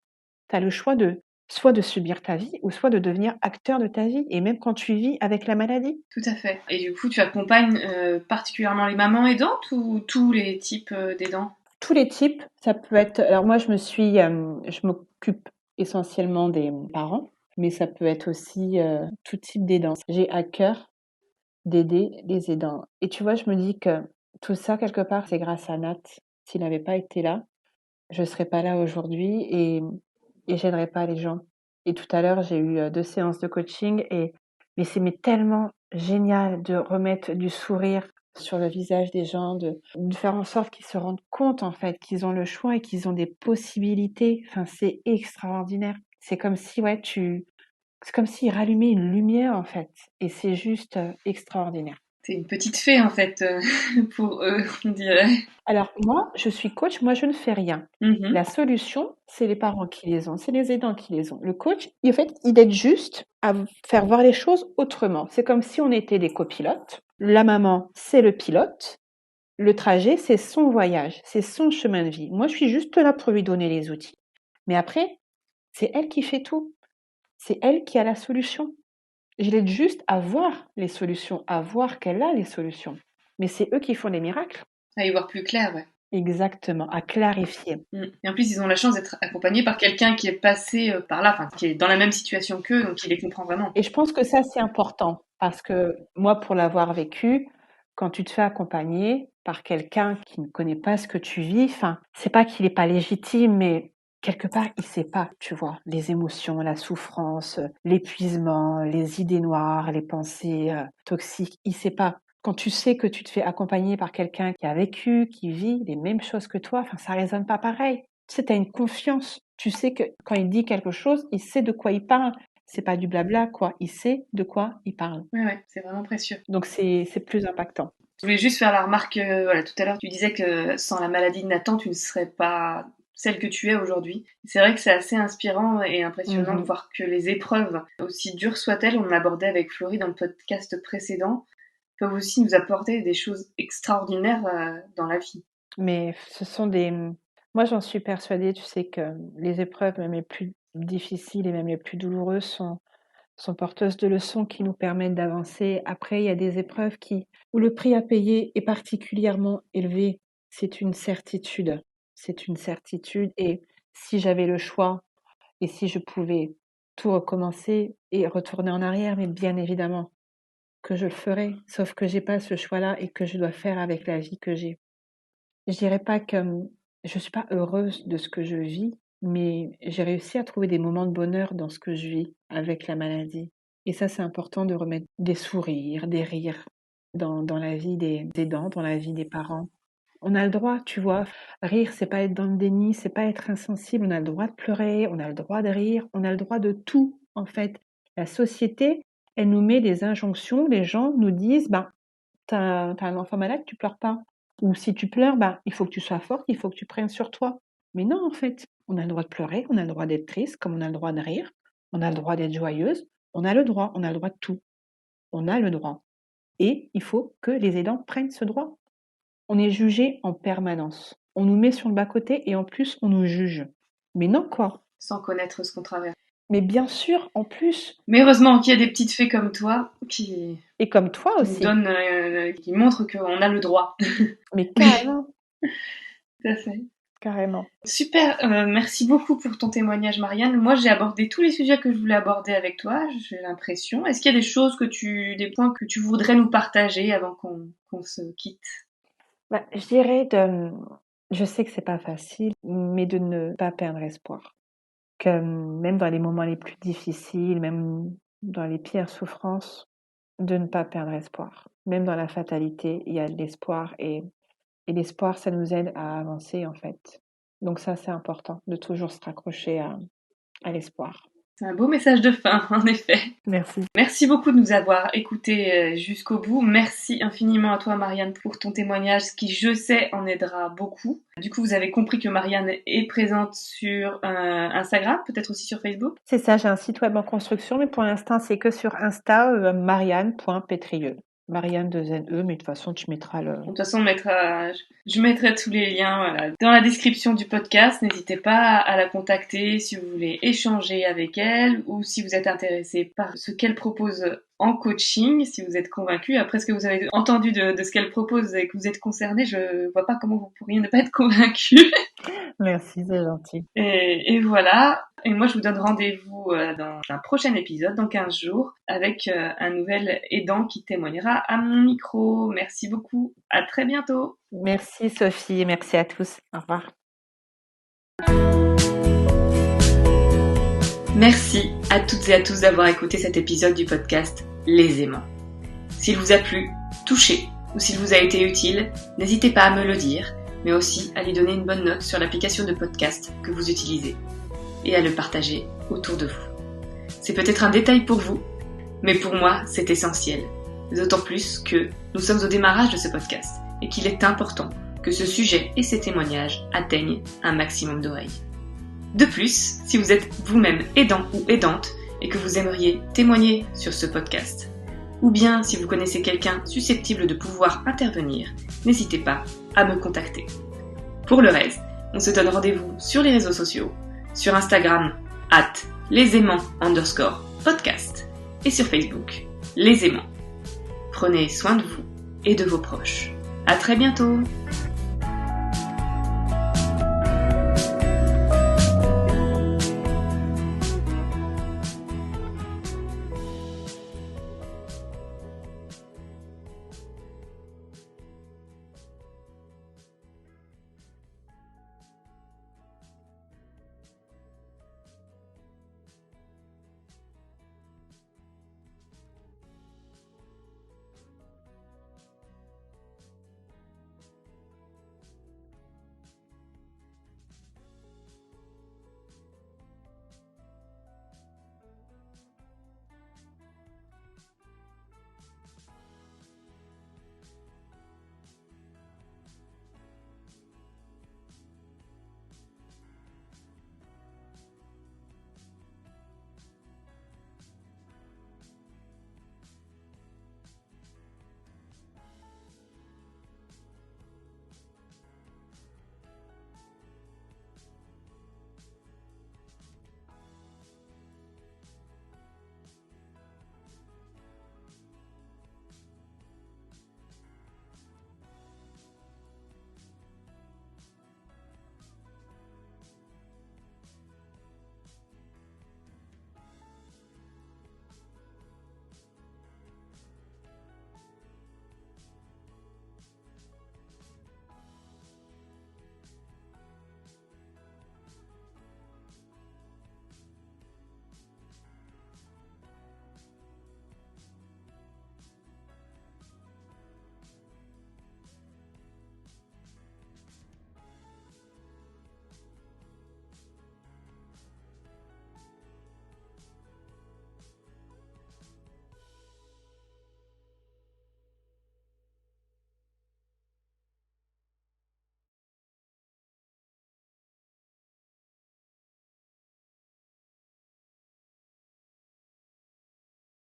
Tu as le choix de soit de subir ta vie ou soit de devenir acteur de ta vie. Et même quand tu vis avec la maladie. Tout à fait. Et du coup, tu accompagnes particulièrement les mamans aidantes ou tous les types d'aidants? Tous les types, ça peut être. Alors moi, je m'occupe essentiellement des parents, mais ça peut être aussi tout type d'aidants. J'ai à cœur d'aider les aidants. Et tu vois, je me dis que tout ça, quelque part, c'est grâce à Nat. S'il n'avait pas été là, je serais pas là aujourd'hui et j'aiderais pas les gens. Et tout à l'heure, j'ai eu 2 séances de coaching mais c'est tellement génial de remettre du sourire sur le visage des gens, de faire en sorte qu'ils se rendent compte, en fait, qu'ils ont le choix et qu'ils ont des possibilités. Enfin, c'est extraordinaire. C'est comme si, ouais, c'est comme s'ils rallumaient une lumière, en fait. Et c'est juste extraordinaire. T'es une petite fée en fait pour eux, on dirait. Alors moi, je suis coach, moi je ne fais rien. Mhm. La solution, c'est les parents qui les ont, c'est les aidants qui les ont. Le coach, en fait, il aide juste à faire voir les choses autrement. C'est comme si on était des copilotes. La maman, c'est le pilote. Le trajet, c'est son voyage, c'est son chemin de vie. Moi, je suis juste là pour lui donner les outils. Mais après, c'est elle qui fait tout. C'est elle qui a la solution. Je l'aide juste à voir les solutions, à voir qu'elle a les solutions. Mais c'est eux qui font les miracles. À y voir plus clair, ouais. Exactement, à clarifier. Et en plus, ils ont la chance d'être accompagnés par quelqu'un qui est passé par là, enfin, qui est dans la même situation qu'eux, donc qui les comprend vraiment. Et je pense que ça, c'est important parce que moi, pour l'avoir vécu, quand tu te fais accompagner par quelqu'un qui ne connaît pas ce que tu vis, enfin, c'est pas qu'il est pas légitime, mais quelque part, il sait pas, tu vois, les émotions, la souffrance, l'épuisement, les idées noires, les pensées toxiques, il sait pas. Quand tu sais que tu te fais accompagner par quelqu'un qui a vécu, qui vit les mêmes choses que toi, enfin, ça résonne pas pareil. Tu sais, tu as une confiance. Tu sais que quand il dit quelque chose, il sait de quoi il parle. C'est pas du blabla, quoi. Il sait de quoi il parle. Ouais, ouais, c'est vraiment précieux. Donc c'est plus impactant. Je voulais juste faire la remarque, voilà, tout à l'heure, tu disais que sans la maladie de Nathan, tu ne serais pas celle que tu es aujourd'hui. C'est vrai que c'est assez inspirant et impressionnant de Mhm. voir que les épreuves, aussi dures soient-elles, on l'abordait avec Florie dans le podcast précédent, peuvent aussi nous apporter des choses extraordinaires dans la vie. Mais ce sont des... Moi, j'en suis persuadée, tu sais, que les épreuves, même les plus difficiles et même les plus douloureuses, sont porteuses de leçons qui nous permettent d'avancer. Après, il y a des épreuves où le prix à payer est particulièrement élevé. C'est une certitude. C'est une certitude. Et si j'avais le choix et si je pouvais tout recommencer et retourner en arrière, mais bien évidemment que je le ferais. Sauf que j'ai pas ce choix-là et que je dois faire avec la vie que j'ai. Je dirais pas que je suis pas heureuse de ce que je vis, mais j'ai réussi à trouver des moments de bonheur dans ce que je vis avec la maladie. Et ça, c'est important de remettre des sourires, des rires dans la vie des aidants, dans la vie des parents. On a le droit, tu vois. Rire, c'est pas être dans le déni, c'est pas être insensible. On a le droit de pleurer, on a le droit de rire, on a le droit de tout, en fait. La société, elle nous met des injonctions. Les gens nous disent, ben, t'as un enfant malade, tu pleures pas. Ou si tu pleures, il faut que tu sois forte, il faut que tu prennes sur toi. Mais non, en fait, on a le droit de pleurer, on a le droit d'être triste, comme on a le droit de rire, on a le droit d'être joyeuse, on a le droit de tout. On a le droit. Et il faut que les aidants prennent ce droit. On est jugé en permanence. On nous met sur le bas-côté et en plus, on nous juge. Mais non, quoi. Sans connaître ce qu'on traverse. Mais bien sûr, en plus. Mais heureusement qu'il y a des petites fées comme toi qui... Et comme toi aussi. Qui montrent qu'on a le droit. Mais carrément. Tout à fait. Carrément. Super, merci beaucoup pour ton témoignage, Marianne. Moi, j'ai abordé tous les sujets que je voulais aborder avec toi, j'ai l'impression. Est-ce qu'il y a des points que tu voudrais nous partager avant qu'on se quitte? Je dirais je sais que c'est pas facile, mais de ne pas perdre espoir. Que même dans les moments les plus difficiles, même dans les pires souffrances, de ne pas perdre espoir. Même dans la fatalité, il y a de l'espoir et l'espoir, ça nous aide à avancer en fait. Donc ça, c'est important, de toujours se raccrocher à l'espoir. C'est un beau message de fin, en effet. Merci. Merci beaucoup de nous avoir écoutés jusqu'au bout. Merci infiniment à toi, Marianne, pour ton témoignage, qui, je sais, en aidera beaucoup. Du coup, vous avez compris que Marianne est présente sur Instagram, peut-être aussi sur Facebook. C'est ça, j'ai un site web en construction, mais pour l'instant, c'est que sur Insta, marianne.pétrieux. Marianne 2NE, mais de toute façon, tu mettras le... De toute façon, je mettrai tous les liens dans la description du podcast. N'hésitez pas à la contacter si vous voulez échanger avec elle ou si vous êtes intéressé par ce qu'elle propose en coaching, si vous êtes convaincu. Après ce que vous avez entendu de ce qu'elle propose et que vous êtes concerné, je vois pas comment vous pourriez ne pas être convaincu. Merci, c'est gentil. Et voilà. Et moi, je vous donne rendez-vous dans un prochain épisode, dans 15 jours, avec un nouvel aidant qui témoignera à mon micro. Merci beaucoup. À très bientôt. Merci Sophie et merci à tous. Au revoir. Merci à toutes et à tous d'avoir écouté cet épisode du podcast Les Aimants. S'il vous a plu, touché ou s'il vous a été utile, n'hésitez pas à me le dire, mais aussi à lui donner une bonne note sur l'application de podcast que vous utilisez et à le partager autour de vous. C'est peut-être un détail pour vous, mais pour moi, c'est essentiel. D'autant plus que nous sommes au démarrage de ce podcast et qu'il est important que ce sujet et ces témoignages atteignent un maximum d'oreilles. De plus, si vous êtes vous-même aidant ou aidante et que vous aimeriez témoigner sur ce podcast, ou bien si vous connaissez quelqu'un susceptible de pouvoir intervenir, n'hésitez pas à me contacter. Pour le reste, on se donne rendez-vous sur les réseaux sociaux, sur Instagram @lesaimants_podcast et sur Facebook Les Aimants. Prenez soin de vous et de vos proches. À très bientôt!